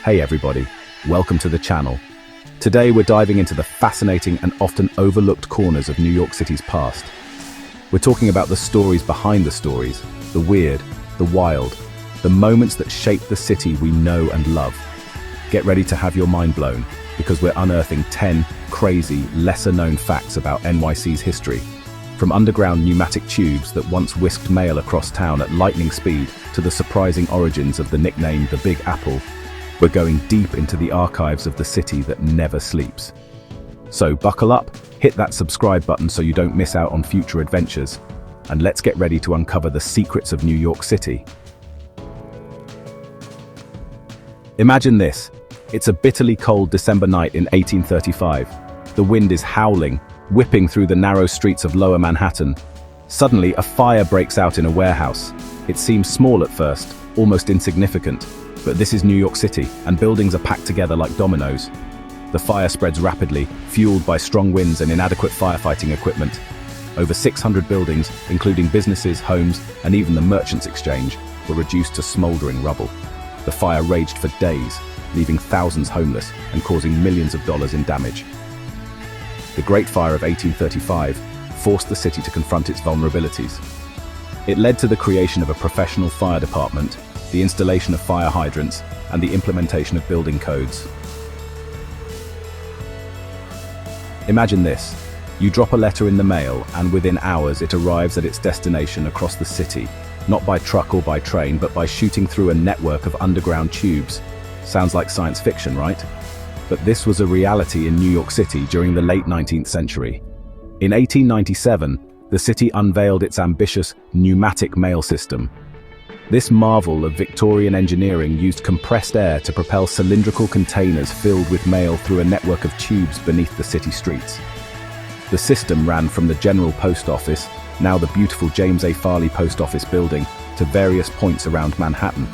Hey everybody, welcome to the channel. Today we're diving into the fascinating and often overlooked corners of New York City's past. We're talking about the stories behind the stories, the weird, the wild, the moments that shape the city we know and love. Get ready to have your mind blown, because we're unearthing 10 crazy, lesser-known facts about NYC's history. From underground pneumatic tubes that once whisked mail across town at lightning speed to the surprising origins of the nickname the Big Apple, we're going deep into the archives of the city that never sleeps. So buckle up, hit that subscribe button so you don't miss out on future adventures, and let's get ready to uncover the secrets of New York City. Imagine this. It's a bitterly cold December night in 1835. The wind is howling, whipping through the narrow streets of Lower Manhattan. Suddenly, a fire breaks out in a warehouse. It seems small at first, almost insignificant. But this is New York City, and buildings are packed together like dominoes. The fire spreads rapidly, fueled by strong winds and inadequate firefighting equipment. Over 600 buildings, including businesses, homes, and even the Merchants Exchange, were reduced to smoldering rubble. The fire raged for days, leaving thousands homeless and causing millions of dollars in damage. The Great Fire of 1835 forced the city to confront its vulnerabilities. It led to the creation of a professional fire department, the installation of fire hydrants, and the implementation of building codes. Imagine this. You drop a letter in the mail, and within hours it arrives at its destination across the city, not by truck or by train, but by shooting through a network of underground tubes. Sounds like science fiction, right? But this was a reality in New York City during the late 19th century. In 1897, the city unveiled its ambitious pneumatic mail system. This marvel of Victorian engineering used compressed air to propel cylindrical containers filled with mail through a network of tubes beneath the city streets. The system ran from the General Post Office, now the beautiful James A. Farley Post Office building, to various points around Manhattan.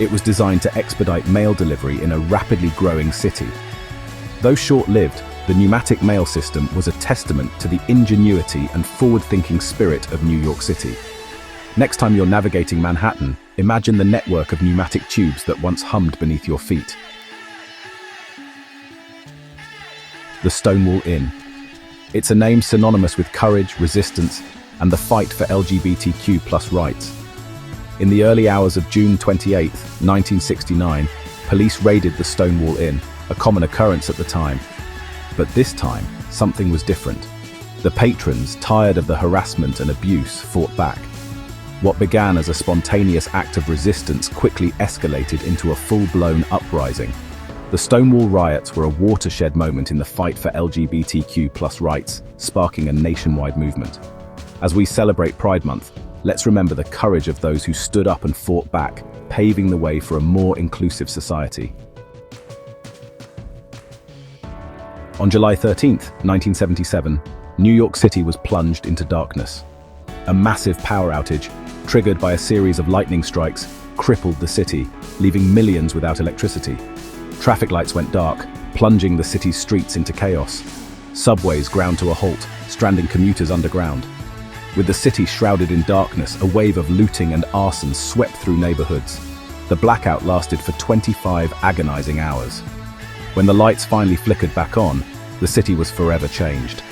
It was designed to expedite mail delivery in a rapidly growing city. Though short-lived, the pneumatic mail system was a testament to the ingenuity and forward-thinking spirit of New York City. Next time you're navigating Manhattan, imagine the network of pneumatic tubes that once hummed beneath your feet. The Stonewall Inn. It's a name synonymous with courage, resistance, and the fight for LGBTQ+ rights. In the early hours of June 28, 1969, police raided the Stonewall Inn, a common occurrence at the time. But this time, something was different. The patrons, tired of the harassment and abuse, fought back. What began as a spontaneous act of resistance quickly escalated into a full-blown uprising. The Stonewall riots were a watershed moment in the fight for LGBTQ+ rights, sparking a nationwide movement. As we celebrate Pride Month, let's remember the courage of those who stood up and fought back, paving the way for a more inclusive society. On July 13, 1977, New York City was plunged into darkness. A massive power outage, triggered by a series of lightning strikes, crippled the city, leaving millions without electricity. Traffic lights went dark, plunging the city's streets into chaos. Subways ground to a halt, stranding commuters underground. With the city shrouded in darkness, a wave of looting and arson swept through neighborhoods. The blackout lasted for 25 agonizing hours. When the lights finally flickered back on, the city was forever changed.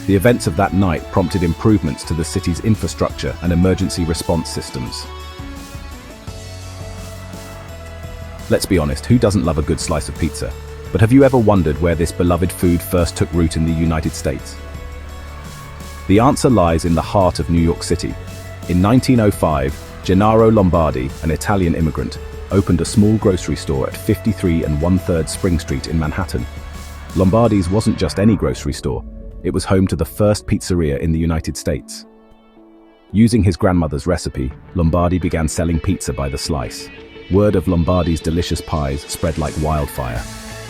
The events of that night prompted improvements to the city's infrastructure and emergency response systems. Let's be honest, who doesn't love a good slice of pizza? But have you ever wondered where this beloved food first took root in the United States? The answer lies in the heart of New York City. In 1905, Gennaro Lombardi, an Italian immigrant, opened a small grocery store at 53 1/3 Spring Street in Manhattan. Lombardi's wasn't just any grocery store. It was home to the first pizzeria in the United States. Using his grandmother's recipe, Lombardi began selling pizza by the slice. Word of Lombardi's delicious pies spread like wildfire.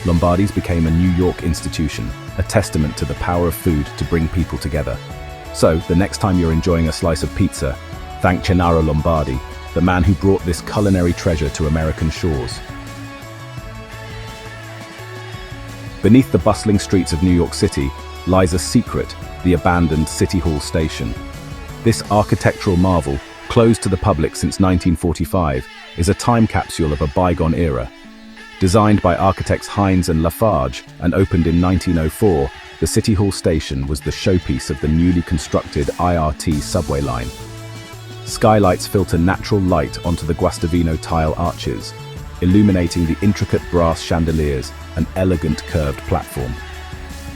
Lombardi's became a New York institution, a testament to the power of food to bring people together. So, the next time you're enjoying a slice of pizza, thank Gennaro Lombardi, the man who brought this culinary treasure to American shores. Beneath the bustling streets of New York City lies a secret, the abandoned City Hall Station. This architectural marvel, closed to the public since 1945, is a time capsule of a bygone era. Designed by architects Hines and Lafarge and opened in 1904, the City Hall station was the showpiece of the newly constructed IRT subway line. Skylights filter natural light onto the Guastavino tile arches, illuminating the intricate brass chandeliers and elegant curved platform.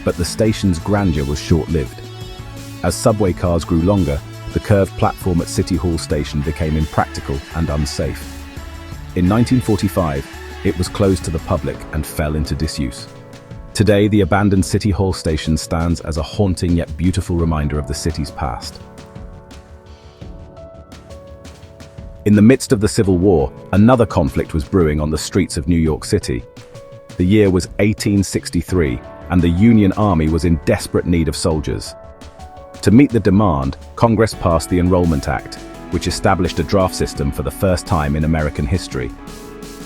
But the station's grandeur was short-lived. As subway cars grew longer, the curved platform at City Hall station became impractical and unsafe. In 1945, it was closed to the public and fell into disuse. Today, the abandoned City Hall station stands as a haunting yet beautiful reminder of the city's past. In the midst of the Civil War, another conflict was brewing on the streets of New York City. The year was 1863, and the Union Army was in desperate need of soldiers. To meet the demand, Congress passed the Enrollment Act, which established a draft system for the first time in American history.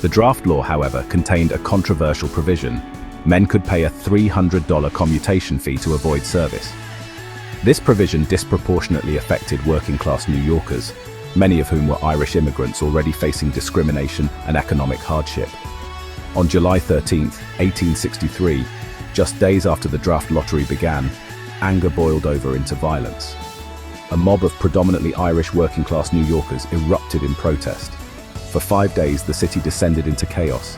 The draft law, however, contained a controversial provision. Men could pay a $300 commutation fee to avoid service. This provision disproportionately affected working-class New Yorkers, many of whom were Irish immigrants already facing discrimination and economic hardship. On July 13, 1863, just days after the draft lottery began, anger boiled over into violence. A mob of predominantly Irish working-class New Yorkers erupted in protest. For 5 days, the city descended into chaos.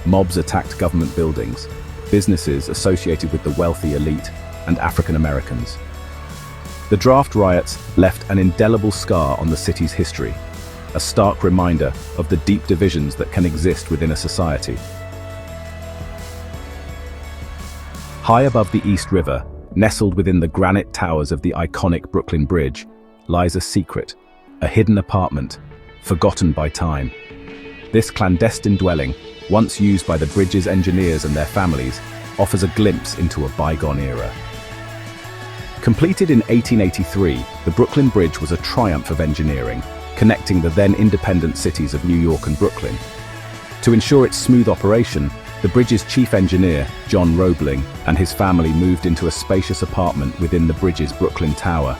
Mobs attacked government buildings, businesses associated with the wealthy elite, and African Americans. The draft riots left an indelible scar on the city's history, a stark reminder of the deep divisions that can exist within a society. High above the East River, nestled within the granite towers of the iconic Brooklyn Bridge, lies a secret, a hidden apartment, forgotten by time. This clandestine dwelling, once used by the bridge's engineers and their families, offers a glimpse into a bygone era. Completed in 1883, the Brooklyn Bridge was a triumph of engineering, connecting the then independent cities of New York and Brooklyn. To ensure its smooth operation, the bridge's chief engineer, John Roebling, and his family moved into a spacious apartment within the bridge's Brooklyn Tower.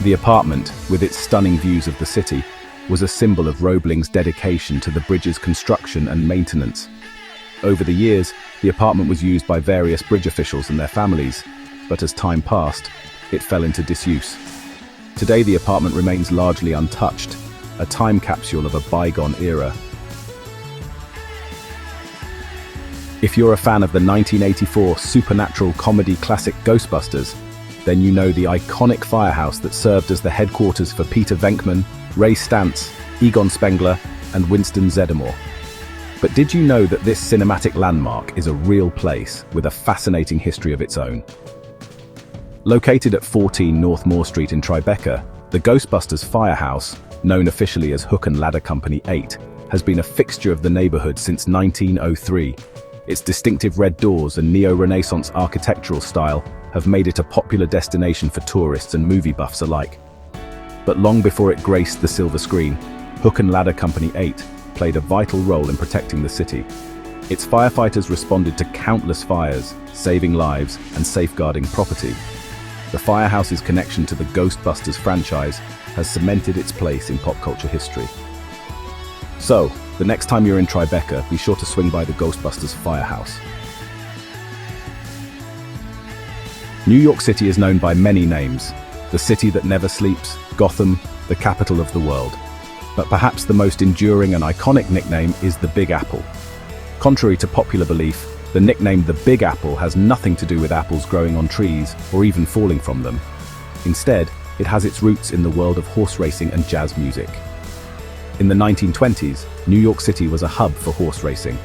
The apartment, with its stunning views of the city, was a symbol of Roebling's dedication to the bridge's construction and maintenance. Over the years, the apartment was used by various bridge officials and their families, but as time passed, it fell into disuse. Today, the apartment remains largely untouched, a time capsule of a bygone era. If you're a fan of the 1984 supernatural comedy classic Ghostbusters, then you know the iconic firehouse that served as the headquarters for Peter Venkman, Ray Stantz, Egon Spengler, and Winston Zeddemore. But did you know that this cinematic landmark is a real place with a fascinating history of its own? Located at 14 North Moore Street in Tribeca, the Ghostbusters Firehouse, known officially as Hook and Ladder Company 8, has been a fixture of the neighborhood since 1903. Its distinctive red doors and neo-Renaissance architectural style have made it a popular destination for tourists and movie buffs alike. But long before it graced the silver screen, Hook and Ladder Company 8 played a vital role in protecting the city. Its firefighters responded to countless fires, saving lives and safeguarding property. The firehouse's connection to the Ghostbusters franchise has cemented its place in pop culture history. So, the next time you're in Tribeca, be sure to swing by the Ghostbusters Firehouse. New York City is known by many names: the city that never sleeps, Gotham, the capital of the world. But perhaps the most enduring and iconic nickname is the Big Apple. Contrary to popular belief, the nickname the Big Apple has nothing to do with apples growing on trees or even falling from them. Instead, it has its roots in the world of horse racing and jazz music. In the 1920s, New York City was a hub for horse racing.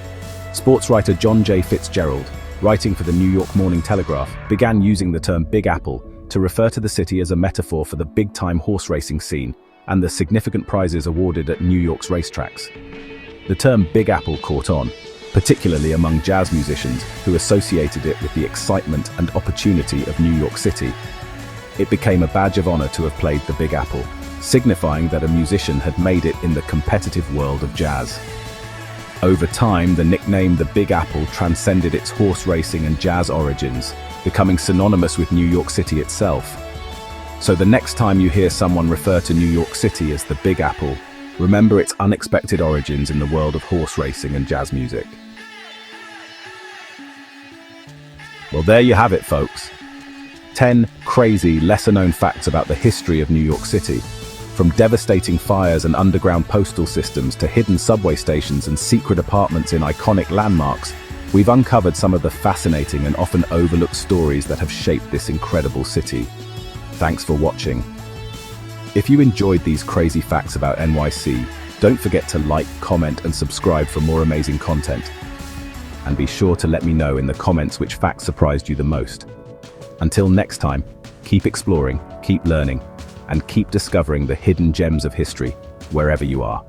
Sports writer John J. Fitzgerald, writing for the New York Morning Telegraph, began using the term Big Apple to refer to the city as a metaphor for the big-time horse racing scene and the significant prizes awarded at New York's racetracks. The term Big Apple caught on, particularly among jazz musicians who associated it with the excitement and opportunity of New York City. It became a badge of honor to have played the Big Apple, signifying that a musician had made it in the competitive world of jazz. Over time, the nickname the Big Apple transcended its horse racing and jazz origins, becoming synonymous with New York City itself. So the next time you hear someone refer to New York City as the Big Apple, remember its unexpected origins in the world of horse racing and jazz music. Well, there you have it, folks. 10 crazy, lesser-known facts about the history of New York City. From devastating fires and underground postal systems to hidden subway stations and secret apartments in iconic landmarks, we've uncovered some of the fascinating and often overlooked stories that have shaped this incredible city. Thanks for watching. If you enjoyed these crazy facts about NYC, don't forget to like, comment, and subscribe for more amazing content. And be sure to let me know in the comments which facts surprised you the most. Until next time, keep exploring, keep learning, and keep discovering the hidden gems of history wherever you are.